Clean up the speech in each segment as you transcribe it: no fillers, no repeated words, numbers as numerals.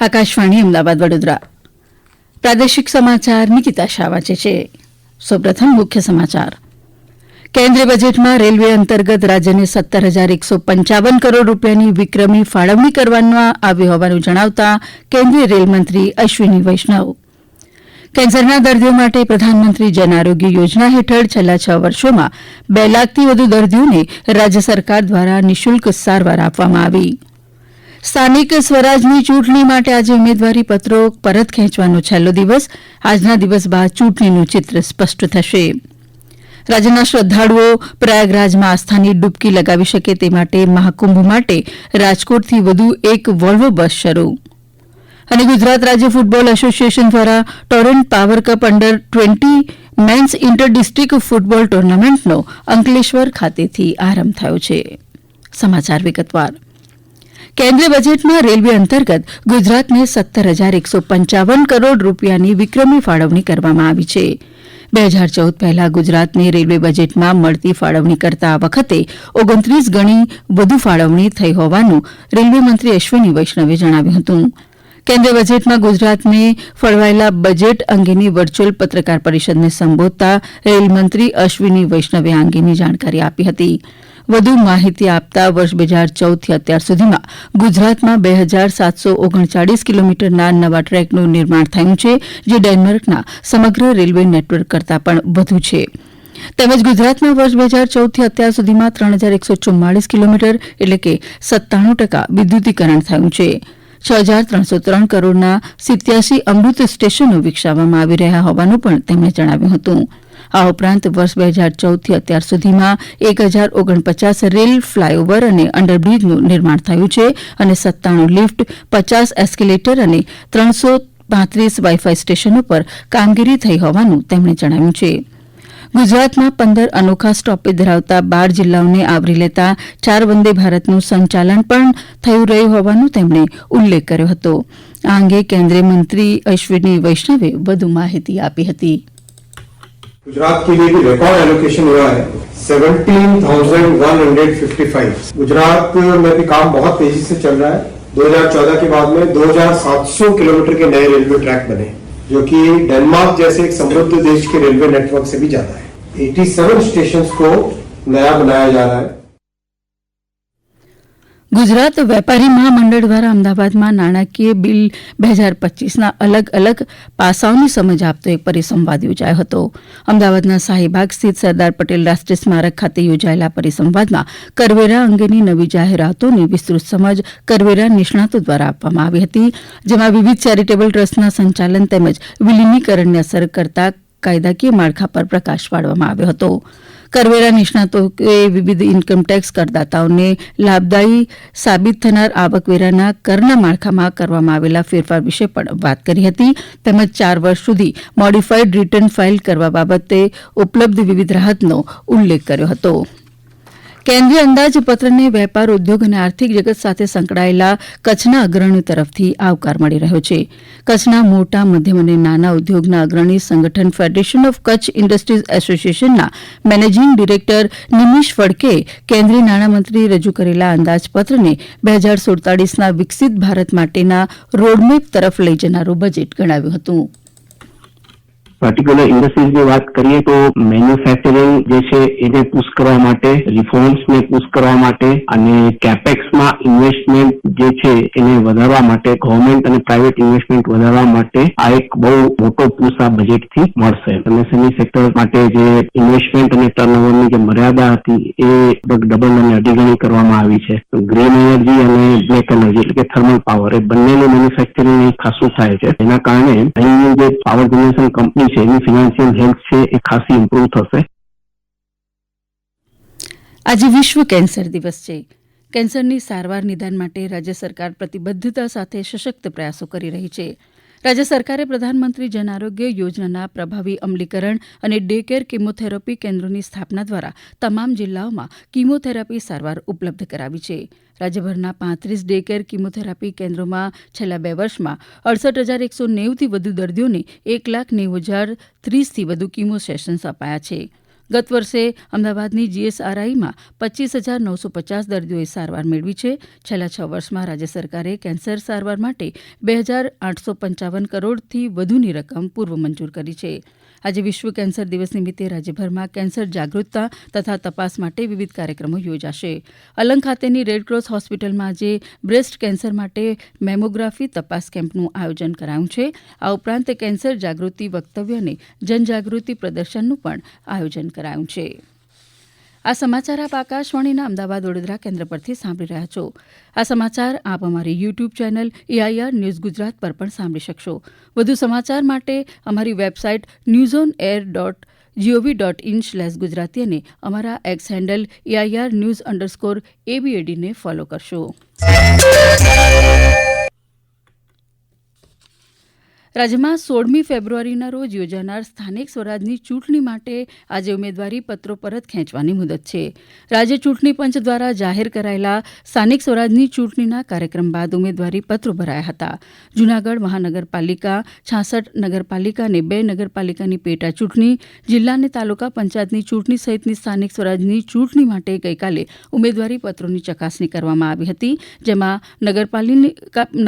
આકાશવાણી અમદાવાદ વડોદરા પ્રાદેશિક સમાચાર નિકિતા શાહ વાંચે છે. સૌપ્રથમ મુખ્ય સમાચાર. કેન્દ્રીય બજેટમાં રેલવે અંતર્ગત રાજ્યને 17,155 કરોડ રૂપિયાની વિક્રમી ફાળવણી કરવામાં આવી હોવાનું જણાવતા કેન્દ્રીય રેલમંત્રી અશ્વિની વૈષ્ણવ. કેન્સરના દર્દીઓ માટે પ્રધાનમંત્રી જન આરોગ્ય યોજના હેઠળ છેલ્લા 6 વર્ષોમાં 2 લાખથી વધુ દર્દીઓને રાજ્ય સરકાર દ્વારા નિઃશુલ્ક સારવાર આપવામાં આવી. સ્થાનિક સ્વરાજની ચૂંટણી માટે આજે ઉમેદવારી પત્રો પરત ખેંચવાનો છેલ્લો દિવસ. આજના દિવસ બાદ ચૂંટણીનું ચિત્ર સ્પષ્ટ થશે. રાજ્યના શ્રદ્ધાળુઓ પ્રયાગરાજમાં આસ્થાની ડૂબકી લગાવી શકે તે માટે મહાકુંભ માટે રાજકોટથી વધુ એક વોલ્વો બસ શરૂ. અને ગુજરાત રાજ્ય ફૂટબોલ એસોસિએશન દ્વારા Torrent power cup under twenty men's inter district football ટુર્નામેન્ટનો અંકલેશ્વર ખાતેથી આરંભ થયો છે. સમાચાર વિગતવાર. કેન્દ્રીય બજેટમાં રેલવે અંતર્ગત ગુજરાતને 17,155 કરોડ રૂપિયાની વિક્રમી ફાળવણી કરવામાં આવી છે. 2014 પહેલા ગુજરાતને રેલવે બજેટમાં મળતી ફાળવણી કરતા આ વખતે 29 ગણી વધુ ફાળવણી થઈ હોવાનું રેલવે મંત્રી અશ્વિની વૈષ્ણવે જણાવ્યું હતું. કેન્દ્રીય બજેટમાં ગુજરાતને ફળવાયેલા બજેટ અંગેની વર્ચ્યુઅલ પત્રકાર પરિષદને સંબોધતા રેલમંત્રી અશ્વિની વૈષ્ણવે આ અંગેની જાણકારી આપી હતી. વધુ માહિતી આપતા વર્ષ 2014થી અત્યાર સુધીમાં ગુજરાતમાં 2,739 કિલોમીટરના નવા ટ્રેકનું નિર્માણ થયું છે, જે ડેનમાર્કના સમગ્ર રેલવે નેટવર્ક કરતાં પણ વધુ છે. તેમજ ગુજરાતમાં વર્ષ 2014થી અત્યાર સુધીમાં 3,144 કિલોમીટર એટલે કે 97% વિદ્યુતીકરણ થયું છે. 6,303 કરોડના 87 અમૃત સ્ટેશનો વિકસાવવામાં આવી રહ્યા હોવાનું પણ તેમણે જણાવ્યું હતું. આ ઉપરાંત વર્ષ 2014થી અત્યાર સુધીમાં 1,049 રેલ ફ્લાયઓવર અને અંડરબ્રિજનું નિર્માણ થયું છે અને 97 લિફ્ટ, 50 એસ્કેલેટર અને 335 વાઇફાઈ સ્ટેશનો પર કામગીરી થઈ હોવાનું તેમણે જણાવ્યું છે. ગુજરાતમાં 15 અનોખા સ્ટોપેજ ધરાવતા 12 જિલ્લાઓને આવરી લેતા 4 વંદે ભારતનું સંચાલન પણ થઈ રહ્યું હોવાનો તેમણે ઉલ્લેખ કર્યો હતો. આ અંગે કેન્દ્રીય મંત્રી અશ્વિની વૈષ્ણવે વધુ માહિતી આપી હતી. गुजरात के लिए भी रिकॉर्ड एलोकेशन हुआ है 17,155. गुजरात में भी काम बहुत तेजी से चल रहा है. 2014 के बाद में 2,700 किलोमीटर के नए रेलवे ट्रैक बने, जो कि डेनमार्क जैसे एक समृद्ध देश के रेलवे नेटवर्क से भी ज्यादा है. 87 स्टेशन को नया बनाया जा रहा है. ગુજરાત વેપારી મહામંડળ દ્વારા અમદાવાદમાં નાણાકીય બિલ 2025ના અલગ અલગ પાસાઓની સમજ આપતો એક પરિસંવાદ યોજાયો હતો. અમદાવાદના શાહીબાગ સ્થિત સરદાર પટેલ રાષ્ટ્રીય સ્મારક ખાતે યોજાયેલા પરિસંવાદમાં કરવેરા અંગેની નવી જાહેરાતોની વિસ્તૃત સમજ કરવેરા નિષ્ણાતો દ્વારા આપવામાં આવી હતી, જેમાં વિવિધ ચેરિટેબલ ટ્રસ્ટના સંચાલન તેમજ વિલીનીકરણને અસર કરતા કાયદાકીય માળખા પર પ્રકાશ પાડવામાં આવ્યો હતો. કરવેરા નિષ્ણાતોએ વિવિધ ઇન્કમટેક્સ કરદાતાઓને લાભદાયી સાબિત થનાર આવકવેરાના કરના માળખામાં કરવામાં આવેલા ફેરફાર વિશે પણ વાત કરી હતી. તેમજ 4 વર્ષ સુધી મોડિફાઈડ રિટર્ન ફાઇલ કરવા બાબતે ઉપલબ્ધ વિવિધ રાહતનો ઉલ્લેખ કર્યો હતો. કેન્દ્રીય અંદાજપત્રને વેપાર, ઉદ્યોગ અને આર્થિક જગત સાથે સંકળાયેલા કચ્છના અગ્રણીઓ તરફથી આવકાર મળી રહ્યો છે. કચ્છના મોટા, મધ્યમ અને નાના ઉદ્યોગના અગ્રણી સંગઠન ફેડરેશન ઓફ કચ્છ ઇન્ડસ્ટ્રીઝ એસોસિએશનના મેનેજિંગ ડિરેક્ટર નિમિષ ફડકેએ કેન્દ્રીય નાણામંત્રી રજૂ કરેલા અંદાજપત્રને 2047ના વિકસિત ભારત માટેના રોડમેપ તરફ લઈ જનારું બજેટ ગણાવ્યું હતું. પર્ટિક્યુલર ઇન્ડસ્ટ્રીઝની વાત કરીએ તો મેન્યુફેક્ચરિંગ જે છે એને પુશ કરવા માટે, રિફોર્મ્સને પુશ કરવા માટે અને કેપેક્સમાં ઇન્વેસ્ટમેન્ટ જે છે એને વધારવા માટે, ગવર્મેન્ટ અને પ્રાઇવેટ ઇન્વેસ્ટમેન્ટ વધારવા માટે આ એક બહુ મોટો પુશ આ બજેટથી મળશે. એમએસએમઈ સેક્ટર માટે જે ઇન્વેસ્ટમેન્ટ અને ટર્નઓવરની જે મર્યાદા હતી એ ડબલ અને અઢી ગણી કરવામાં આવી છે. ગ્રીન એનર્જી અને બ્લેક એનર્જી એટલે કે થર્મલ પાવર એ બંનેનું મેન્યુફેક્ચરિંગ ખાસું થાય છે. એના કારણે અહીંની જે પાવર જનરેશન કંપની છે એની ફિનાન્શિયલ હેલ્થ છે એ ખાસી ઇમ્પ્રુવ થશે. આજે વિશ્વ કેન્સર દિવસ છે. કેન્સરની સારવાર નિદાન માટે રાજ્ય સરકાર પ્રતિબદ્ધતા સાથે સશક્ત પ્રયાસો કરી રહી છે. રાજ્ય સરકારે પ્રધાનમંત્રી જન આરોગ્ય યોજનાના પ્રભાવી અમલીકરણ અને ડે કેર કિમોથેરાપી કેન્દ્રોની સ્થાપના દ્વારા તમામ જિલ્લાઓમાં કિમોથેરાપી સારવાર ઉપલબ્ધ કરાવી છે. રાજ્યભરના 35 ડે કેર કિમોથેરાપી કેન્દ્રોમાં છેલ્લા 2 વર્ષમાં 68,190થી વધુ દર્દીઓને 1,90,030થી વધુ કિમો સેશન્સ અપાયા છે. ગત વર્ષે અમદાવાદની જીએસઆરઆઈમાં 25,950 દર્દીઓએ સારવાર મેળવી છે. છેલ્લા 6 વર્ષમાં રાજ્ય સરકારે કેન્સર સારવાર માટે 2,855 કરોડથી વધુની રકમ પૂર્વ મંજૂર કરી છે. આજે વિશ્વ કેન્સર દિવસ નિમિત્તે રાજ્યભરમાં કેન્સર જાગૃતતા તથા તપાસ માટે વિવિધ કાર્યક્રમો યોજાશે. અલંગ ખાતેની રેડક્રોસ હોસ્પિટલમાં આજે બ્રેસ્ટ કેન્સર માટે મેમોગ્રાફી તપાસ કેમ્પનું આયોજન કરાયું છે. આ ઉપરાંત કેન્સર જાગૃતિ વક્તવ્ય અને જનજાગૃતિ પ્રદર્શનનું પણ આયોજન કરાયું છે. આ સમાચાર આપ આકાશવાણીના અમદાવાદ વડોદરા કેન્દ્ર પરથી સાંભળી રહ્યા છો. આ સમાચાર આપ અમારી YouTube channel AIR news Gujarat પર પણ સાંભળી શકશો. વધુ સમાચાર માટે અમારી વેબસાઇટ newsonair.gov.in/ગુજરાતી અને અમારા એક્સ હેન્ડલ AIR_news_ABAD ને ફોલો કરશો. રાજ્યમાં 16મી ફેબ્રુઆરીના રોજ યોજાનાર સ્થાનિક સ્વરાજની ચૂંટણી માટે આજે ઉમેદવારી પત્રો પરત ખેંચવાની મુદત છે. રાજ્ય ચૂંટણી પંચ દ્વારા જાહેર કરાયેલા સ્થાનિક સ્વરાજની ચૂંટણીના કાર્યક્રમ બાદ ઉમેદવારી પત્રો ભરાયા હતા. જૂનાગઢ મહાનગરપાલિકા, 66 નગરપાલિકા અને 2 નગરપાલિકાની પેટા ચૂંટણી, જિલ્લા અને તાલુકા પંચાયતની ચૂંટણી સહિતની સ્થાનિક સ્વરાજની ચૂંટણી માટે ગઈકાલે ઉમેદવારી પત્રોની ચકાસણી કરવામાં આવી હતી. જેમાં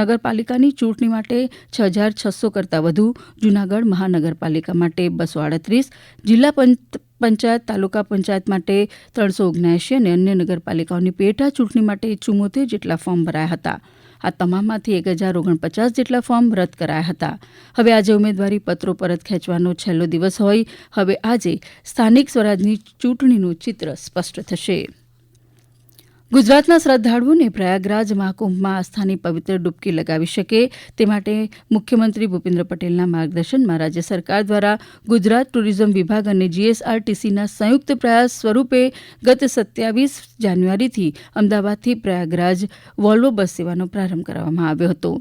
નગરપાલિકાની ચૂંટણી માટે 6,600 કરતાં વધુ, જૂનાગઢ મહાનગરપાલિકા માટે 238, જિલ્લા પંચાયત તાલુકા પંચાયત માટે 379 અને અન્ય નગરપાલિકાઓની પેટા ચૂંટણી માટે 74 જેટલા ફોર્મ ભરાયા હતા. આ તમામમાંથી 1,049 જેટલા ફોર્મ રદ કરાયા હતા. હવે આજે ઉમેદવારી પત્રો પરત ખેંચવાનો છેલ્લો દિવસ હોય હવે આજે સ્થાનિક સ્વરાજની ચૂંટણીનું ચિત્ર સ્પષ્ટ થશે. ગુજરાતના શ્રદ્ધાળુઓને પ્રયાગરાજ મહાકુંભમાં આસ્થાની પવિત્ર ડૂબકી લગાવી શકે તે માટે મુખ્યમંત્રી ભૂપેન્દ્ર પટેલના માર્ગદર્શનમાં રાજ્ય સરકાર દ્વારા ગુજરાત ટુરિઝમ વિભાગ અને GSRTCના સંયુક્ત પ્રયાસ સ્વરૂપે ગત 27 જાન્યુઆરીથી અમદાવાદથી પ્રયાગરાજ વોલ્વો બસ સેવાનો પ્રારંભ કરવામાં આવ્યો હતો.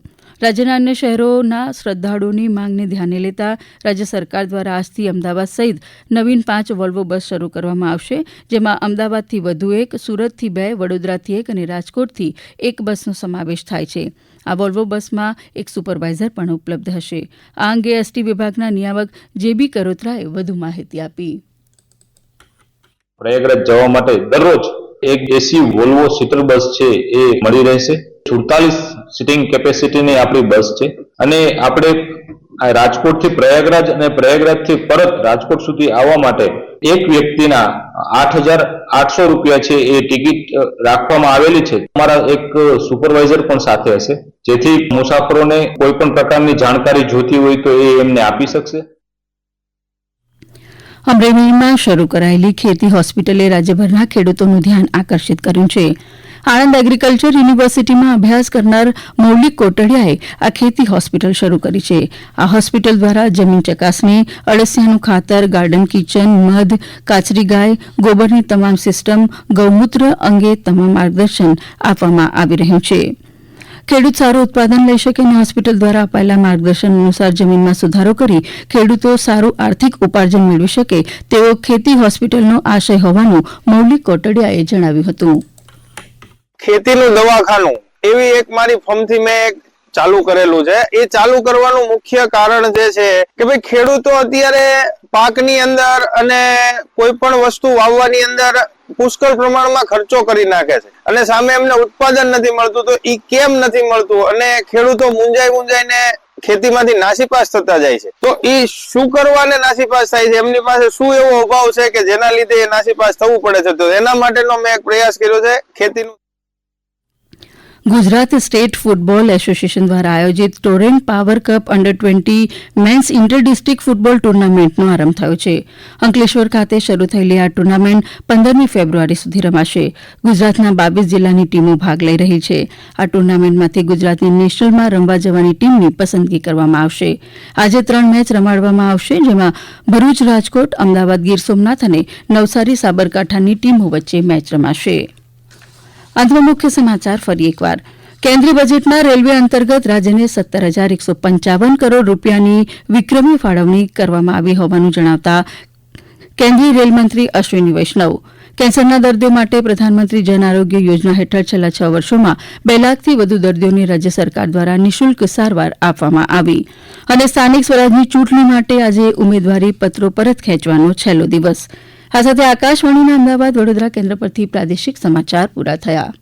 રાજ્યના અન્ય શહેરોના શ્રદ્ધાળુઓની માંગને ધ્યાને લેતા રાજ્ય સરકાર દ્વારા આજથી અમદાવાદ સહિત નવીન 5 વોલ્વો બસ શરૂ કરવામાં આવશે. જેમાં અમદાવાદથી વધુ 1, સુરતથી 2, વડોદરાથી 1 અને રાજકોટથી 1 બસનો સમાવેશ થાય છે. આ વોલ્વો બસમાં એક સુપરવાઇઝર પણ ઉપલબ્ધ હશે. આ અંગે એસટી વિભાગના નિયામક JB કરોત્રાએ વધુ માહિતી આપી. પ્રયાગરાજ જવા માટે દરરોજ એક એસી વોલ્વો સીટર બસ છે એ મળી રહેશે. 48 સીટિંગ કેપેસિટીની આપણી બસ છે અને આપણે રાજકોટથી પ્રયાગરાજ અને પ્રયાગરાજથી પરત રાજકોટ સુધી આવવા માટે એક વ્યક્તિના 8,800 રૂપિયા છે એ ટિકિટ રાખવામાં આવેલી છે. અમારા એક સુપરવાઇઝર પણ સાથે હશે જેથી મુસાફરોને કોઈ પણ પ્રકારની જાણકારી જોતી હોય તો એ એમને આપી શકશે. અમરેલીમાં શરૂ કરાયેલી ખેતી હોસ્પિટલે રાજ્યભરના ખેડૂતોનું ધ્યાન આકર્ષિત કર્યું છે. આણંદ એગ્રીકલ્ચર યુનિવર્સિટીમાં અભ્યાસ કરનાર મૌલિક કોટડિયાએ આ ખેતી હોસ્પિટલ શરૂ કરી છે. આ હોસ્પિટલ દ્વારા જમીન ચકાસણી, અળસિયાનું ખાતર, ગાર્ડન કિચન, મધ, કાચરી ગાય, ગોબરની તમામ સિસ્ટમ, ગૌમૂત્ર અંગે તમામ માર્ગદર્શન આપવામાં આવી રહ્યું છે. ખેડૂત સારું ઉત્પાદન લઈ શકે અને હોસ્પિટલ દ્વારા અપાયેલા માર્ગદર્શન અનુસાર જમીનમાં સુધારો કરી ખેડૂતો સારું આર્થિક ઉપાર્જન મેળવી શકે તેવો ખેતી હોસ્પિટલનો આશય હોવાનું મૌલિક કોટડિયાએ જણાવ્યું હતું. ખેતીનું દવાખાનું એવી એક મારી ફર્મથી મેં એક ચાલુ કરેલું છે. એ ચાલુ કરવાનું મુખ્ય કારણ જે છે કે ભાઈ ખેડૂતો અત્યારે પાકની અંદર અને કોઈ પણ વસ્તુ વાવવાની અંદર પુષ્કળ પ્રમાણમાં ખર્ચો કરી નાખે છે અને સામે એમને ઉત્પાદન નથી મળતું. તો ઈ કેમ નથી મળતું અને ખેડૂતો મૂંઝાઈને ખેતીમાંથી નાસીપાસ થતા જાય છે. તો ઈ શું કરવાને નાસીપાસ થાય છે, એમની પાસે શું એવો અભાવ છે કે જેના લીધે એ નાસીપાસ થવું પડે છે. તો એના માટેનો મેં એક પ્રયાસ કર્યો છે. ખેતીનું ગુજરાત સ્ટેટ ફૂટબોલ એસોસિએશન દ્વારા આયોજિત Torrent power cup under twenty men's inter district football ટુર્નામેન્ટનો આરંભ થયો છે. અંકલેશ્વર ખાતે શરૂ થયેલી આ ટુર્નામેન્ટ 15મી ફેબ્રુઆરી સુધી રમાશે. ગુજરાતના 22 જિલ્લાની ટીમો ભાગ લઈ રહી છે. આ ટુર્નામેન્ટમાંથી ગુજરાતની નેશનલમાં રમવા જવાની ટીમની પસંદગી કરવામાં આવશે. આજે 3 મેચ રમાડવામાં આવશે, જેમાં ભરૂચ, રાજકોટ, અમદાવાદ, ગીર સોમનાથ અને નવસારી, સાબરકાંઠાની ટીમો વચ્ચે મેચ રમાશે. અંતમાં મુખ્ય સમાચાર ફરી એકવાર. કેન્દ્રીય બજેટમાં રેલવે અંતર્ગત રાજ્યને 17,155 કરોડ રૂપિયાની વિક્રમી ફાળવણી કરવામાં આવી હોવાનું જણાવતા કેન્દ્રીય રેલમંત્રી અશ્વિની વૈષ્ણવ કેન્સરના દર્દીઓ માટે પ્રધાનમંત્રી જન આરોગ્ય યોજના હેઠળ છેલ્લા 6 વર્ષોમાં 2 લાખથી વધુ દર્દીઓને રાજ્ય સરકાર દ્વારા નિઃશુલ્ક સારવાર આપવામાં આવી. અને સ્થાનિક સ્વરાજની ચૂંટણી માટે આજે ઉમેદવારી પત્રો પરત ખેંચવાનો છેલ્લો દિવસ. આ સાથે આકાશવાણીના અમદાવાદ વડોદરા કેન્દ્ર પરથી પ્રાદેશિક સમાચાર પૂરા થયા.